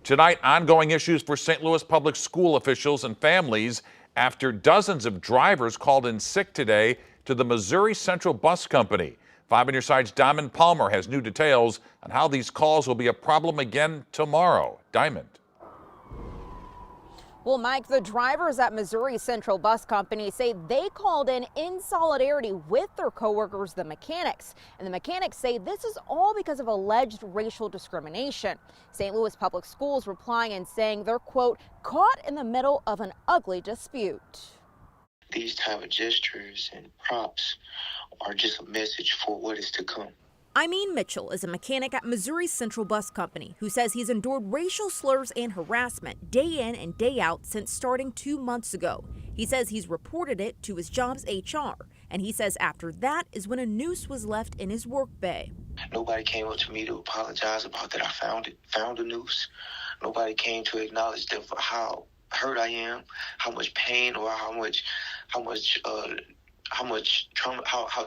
Tonight, ongoing issues for St. Louis public school officials and families after dozens of drivers called in sick today to the Missouri Central Bus Company. 5 on your side's Diamond Palmer has new details on how these calls will be a problem again tomorrow. Diamond. Well, Mike, the drivers at Missouri Central Bus Company say they called in solidarity with their coworkers, the mechanics. And the mechanics say this is all because of alleged racial discrimination. St. Louis Public Schools replying and saying they're, quote, caught in the middle of an ugly dispute. These type of gestures and props are just a message for what is to come. Amin Mitchell is a mechanic at Missouri Central Bus Company who says he's endured racial slurs and harassment day in and day out since starting 2 months ago. He says he's reported it to his job's HR, and he says after that is when a noose was left in his work bay. Nobody came up to me to apologize about that I found a noose. Nobody came to acknowledge that for how hurt I am, how much pain, or how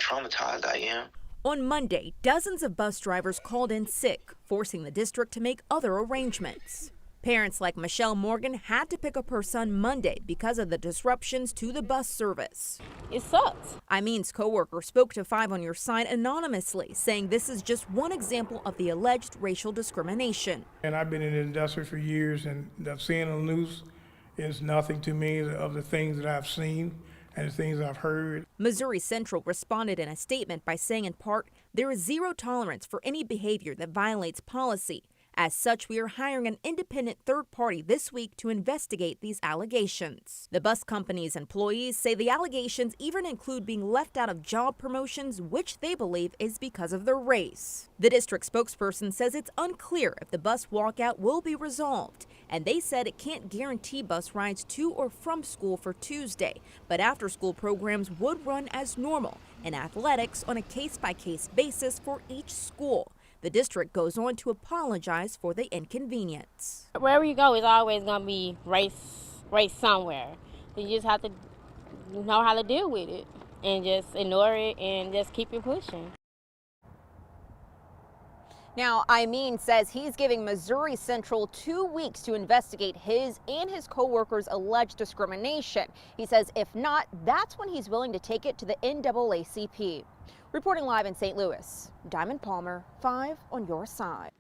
traumatized I am. On Monday, dozens of bus drivers called in sick, forcing the district to make other arrangements. Parents like Michelle Morgan had to pick up her son Monday because of the disruptions to the bus service. It sucks. Amin's coworker spoke to 5 on Your Side anonymously, saying this is just one example of the alleged racial discrimination. And I've been in the industry for years, and seeing on the news is nothing to me of the things that I've seen and the things I've heard. Missouri Central responded in a statement by saying in part, there is zero tolerance for any behavior that violates policy. As such, we are hiring an independent third party this week to investigate these allegations. The bus company's employees say the allegations even include being left out of job promotions, which they believe is because of their race. The district spokesperson says it's unclear if the bus walkout will be resolved, and they said it can't guarantee bus rides to or from school for Tuesday, but after-school programs would run as normal and athletics on a case-by-case basis for each school. The district goes on to apologize for the inconvenience. Wherever you go, it's always going to be race somewhere. You just have to know how to deal with it and just ignore it and just keep it pushing. Now, Amin says he's giving Missouri Central 2 weeks to investigate his and his coworkers' alleged discrimination. He says if not, that's when he's willing to take it to the NAACP. Reporting live in St. Louis, Diamond Palmer, 5 on Your Side.